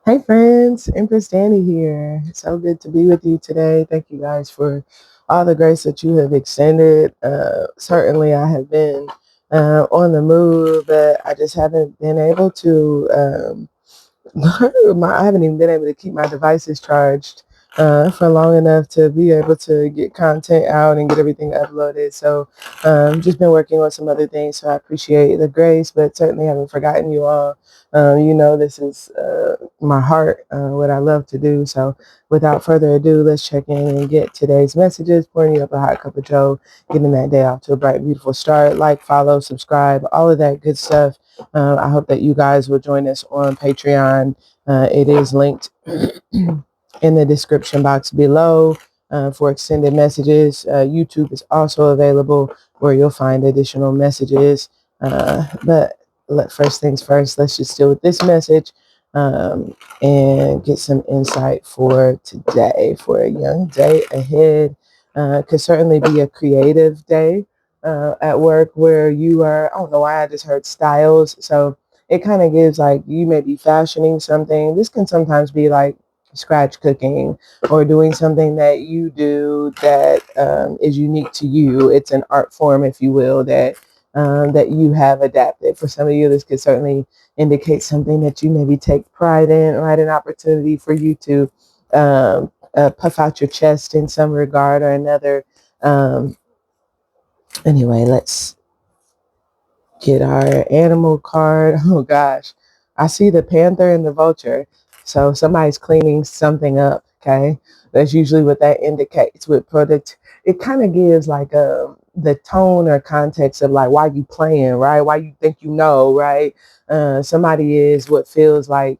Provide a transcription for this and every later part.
Hey friends, Empress Danny here. So good to be with you today. Thank you guys for all the grace that you have extended. Certainly, I have been on the move, but I just haven't been able to. I haven't even been able to keep my devices charged for long enough to be able to get content out and get everything uploaded. So just been working on some other things. So I appreciate the grace, but certainly haven't forgotten you all. This is my heart, what I love to do. So without further ado, let's check in and get today's messages, pouring you up a hot cup of joe, getting that day off to a bright, beautiful start. Like, follow, subscribe, all of that good stuff. I hope that you guys will join us on Patreon. It is linked in the description box below for extended messages. YouTube is also available where you'll find additional messages. But first things first, let's just deal with this message and get some insight for today, for a young day ahead. Could certainly be a creative day at work where you are. I don't know why I just heard styles. So it kind of gives like you may be fashioning something. This can sometimes be like scratch cooking or doing something that you do that is unique to you. It's an art form, if you will, that you have adapted. For some of you, this could certainly indicate something that you maybe take pride in, right? An opportunity for you to puff out your chest in some regard or another. Um, anyway, let's get our animal card. Oh gosh, I see the panther and the vulture. So somebody's cleaning something up. Okay, that's usually what that indicates with product. It kind of gives like the tone or context of like why you playing, right? Why you think you know, right? Somebody is what feels like.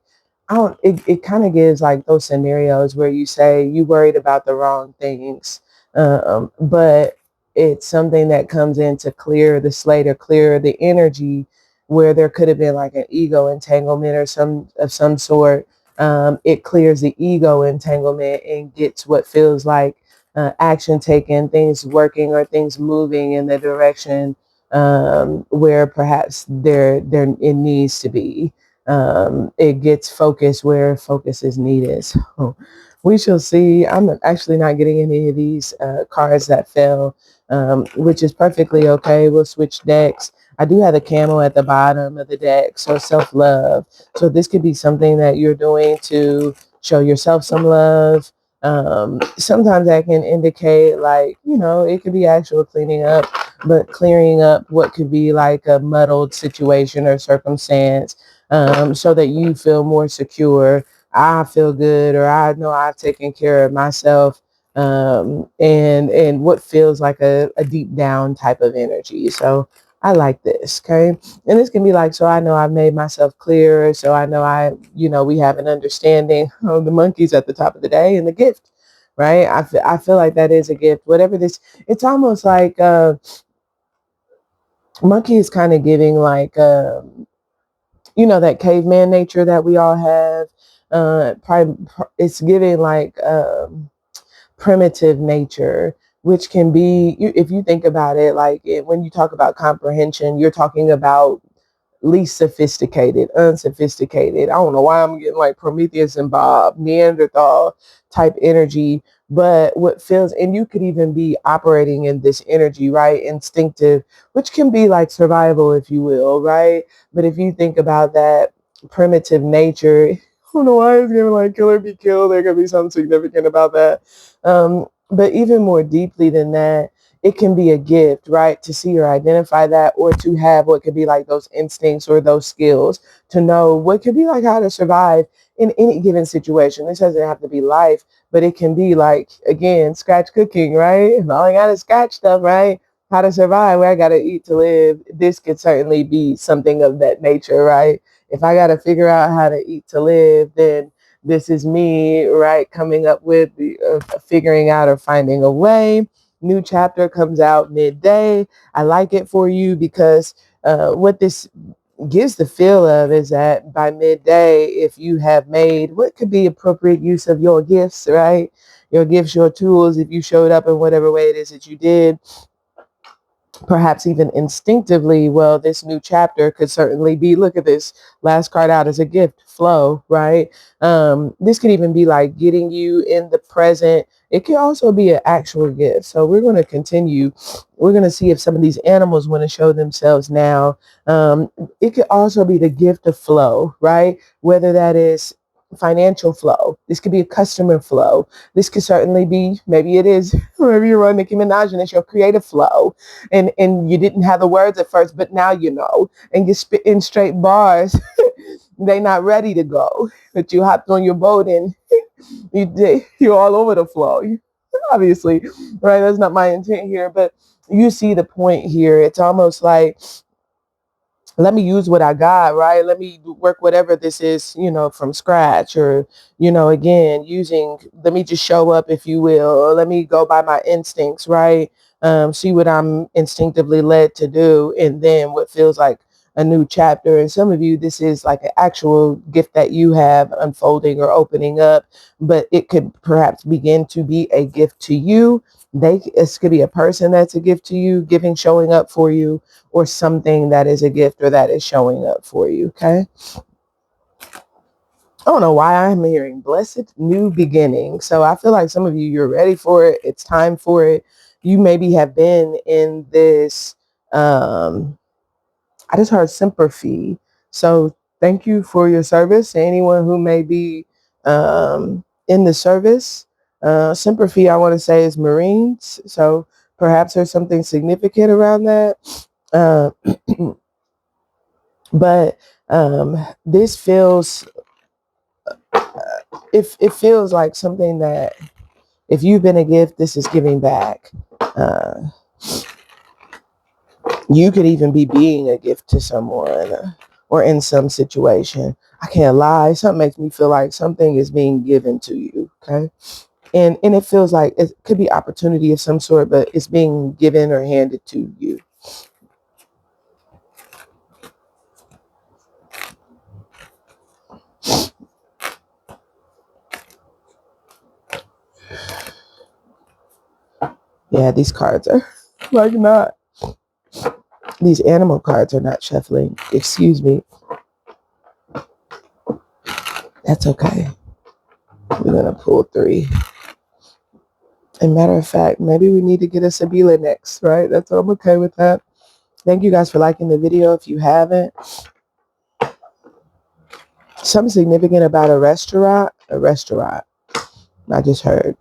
I don't. It kind of gives like those scenarios where you say you worried about the wrong things, but it's something that comes in to clear the slate or clear the energy where there could have been like an ego entanglement or some sort. It clears the ego entanglement and gets what feels like action taken, things working or things moving in the direction where perhaps there it needs to be. It gets focus where focus is needed. So we shall see. I'm actually not getting any of these cards that fell, which is perfectly okay. We'll switch decks. I do have a camel at the bottom of the deck, so self-love. So this could be something that you're doing to show yourself some love. Sometimes that can indicate like, it could be actual cleaning up, but clearing up what could be like a muddled situation or circumstance so that you feel more secure. I feel good, or I know I've taken care of myself, and what feels like a deep down type of energy. So I like this, okay? And this can be like, so I know I've made myself clear, so I know we have an understanding of the monkeys at the top of the day and the gift, right? I feel like that is a gift. Whatever this, it's almost like monkey is kind of giving like, that caveman nature that we all have. Probably, it's giving like, primitive nature, which can be, if you think about it, like when you talk about comprehension, you're talking about least sophisticated, unsophisticated. I don't know why I'm getting like Prometheus and Bob, Neanderthal type energy, but what feels, and you could even be operating in this energy, right? Instinctive, which can be like survival, if you will, right? But if you think about that primitive nature, I don't know why it's gonna like kill or be killed. There could be something significant about that. But even more deeply than that, it can be a gift, right? To see or identify that, or to have what could be like those instincts or those skills to know what could be like how to survive in any given situation. This doesn't have to be life, but it can be like, again, scratch cooking, right? All I got is scratch stuff, right? How to survive, where I got to eat to live. This could certainly be something of that nature, right? If I got to figure out how to eat to live, then this is me, right? Coming up with the figuring out or finding a way. New chapter comes out midday. I like it for you because what this gives the feel of is that by midday, if you have made what could be appropriate use of your gifts, right? Your gifts, your tools, if you showed up in whatever way it is that you did, perhaps even instinctively, well, this new chapter could certainly be, look at this last card out as a gift, flow, right? This could even be like getting you in the present. It could also be an actual gift. So we're going to continue. We're going to see if some of these animals want to show themselves now. It could also be the gift of flow, right? Whether that is financial flow. This could be a customer flow. This could certainly be, maybe it is, wherever you're on Nicki Minaj and it's your creative flow. And you didn't have the words at first, but now you know. And you're spitting straight bars. They not ready to go. But you hopped on your boat and you're all over the flow. Obviously, right? That's not my intent here, but you see the point here. It's almost like, let me use what I got, right? Let me work whatever this is, from scratch, or, again, let me just show up, if you will, or let me go by my instincts, right? See what I'm instinctively led to do. And then what feels like a new chapter. And some of you, this is like an actual gift that you have unfolding or opening up, but it could perhaps begin to be a gift to you. It could be a person that's a gift to you, showing up for you, or something that is a gift or that is showing up for you. Okay. I don't know why I'm hearing blessed new beginning. So I feel like some of you, you're ready for it. It's time for it. You maybe have been in this, I just heard Semper Fi. So thank you for your service. Anyone who may be in the service, Semper Fi, I want to say, is Marines. So perhaps there's something significant around that. Uh, but this feels, it feels like something that, if you've been a gift, this is giving back. You could even be being a gift to someone, or in some situation. I can't lie. Something makes me feel like something is being given to you. Okay. And it feels like it could be opportunity of some sort, but it's being given or handed to you. Yeah, these cards are like not. These animal cards are not shuffling. Excuse me. That's okay. We're going to pull 3. And matter of fact, maybe we need to get a Sabila next, right? I'm okay with that. Thank you guys for liking the video. If you haven't, something significant about a restaurant, I just heard.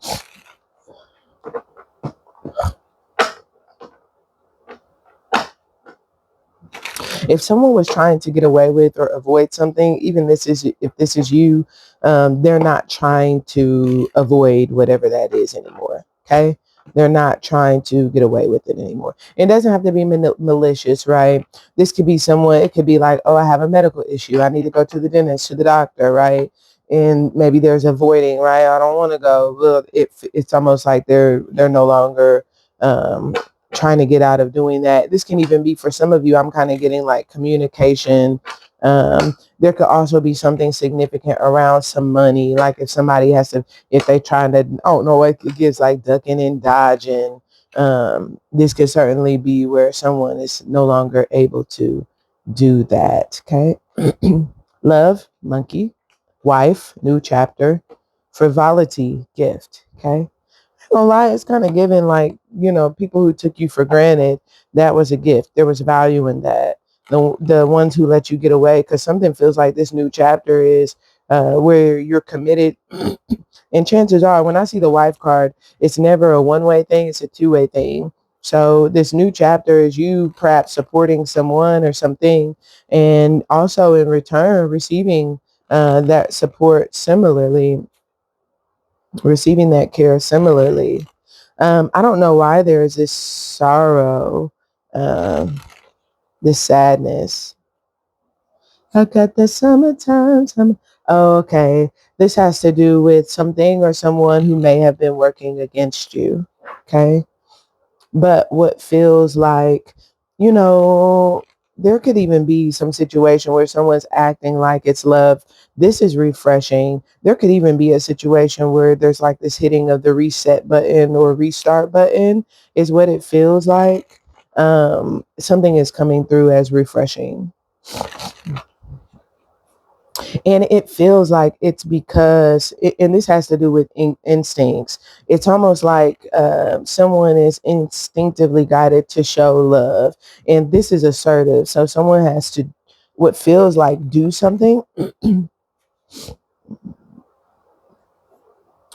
If someone was trying to get away with or avoid something, even if this is you, they're not trying to avoid whatever that is anymore. Okay. They're not trying to get away with it anymore. It doesn't have to be malicious, right? This could be someone, it could be like, oh, I have a medical issue. I need to go to the dentist, to the doctor, right? And maybe there's avoiding, right? I don't want to go. Well, it's almost like they're no longer trying to get out of doing that. This can even be, for some of you, I'm kind of getting like communication. There could also be something significant around some money. Like if they trying to, I don't know, it gives like ducking and dodging. This could certainly be where someone is no longer able to do that. Okay. Love, monkey. Wife, new chapter. Frivolity, gift. Okay. Gonna lie, it's kind of given like, people who took you for granted, that was a gift. There was value in that. The ones who let you get away, because something feels like this new chapter is where you're committed. And chances are, when I see the wife card, it's never a one-way thing, it's a two-way thing. So this new chapter is you perhaps supporting someone or something, and also in return receiving that support similarly, receiving that care similarly. I don't know why there is this sorrow, this sadness. I got the summertime. Oh, okay. This has to do with something or someone who may have been working against you. Okay. But what feels like, you know, there could even be some situation where someone's acting like it's love. This is refreshing. There could even be a situation where there's like this hitting of the reset button or restart button is what it feels like. something is coming through as refreshing. And it feels like it's because, and this has to do with instincts. It's almost like someone is instinctively guided to show love. And this is assertive. So someone has to, what feels like do something.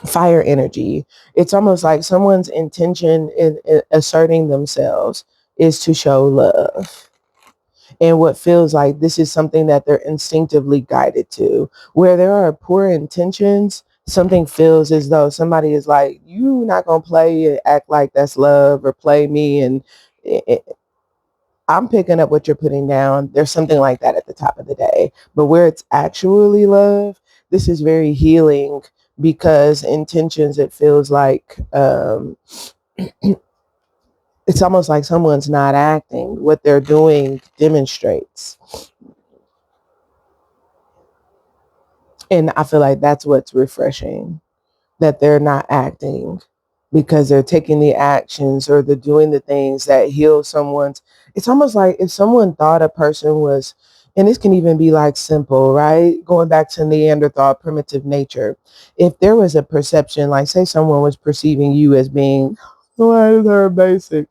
Fire energy. It's almost like someone's intention in asserting themselves is to show love. And what feels like this is something that they're instinctively guided to. Where there are poor intentions, something feels as though somebody is like, you not gonna play and act like that's love or play me. And I'm picking up what you're putting down. There's something like that at the top of the day. But where it's actually love, this is very healing because intentions, it feels like it's almost like someone's not acting. What they're doing demonstrates. And I feel like that's what's refreshing, that they're not acting because they're taking the actions or they're doing the things that heal someone's. It's almost like if someone thought a person was, and this can even be like simple, right? Going back to Neanderthal primitive nature. If there was a perception, like say someone was perceiving you as being, why is her basic?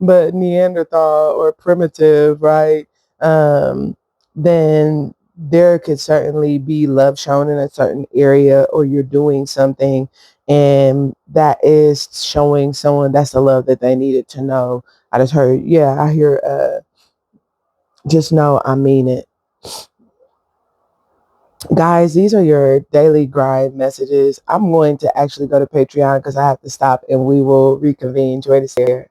But Neanderthal or primitive, right? Then there could certainly be love shown in a certain area, or you're doing something and that is showing someone that's the love that they needed to know. I just heard, yeah, I hear, just know I mean it. Guys, these are your daily grind messages. I'm going to actually go to Patreon because I have to stop and we will reconvene. Joy to share.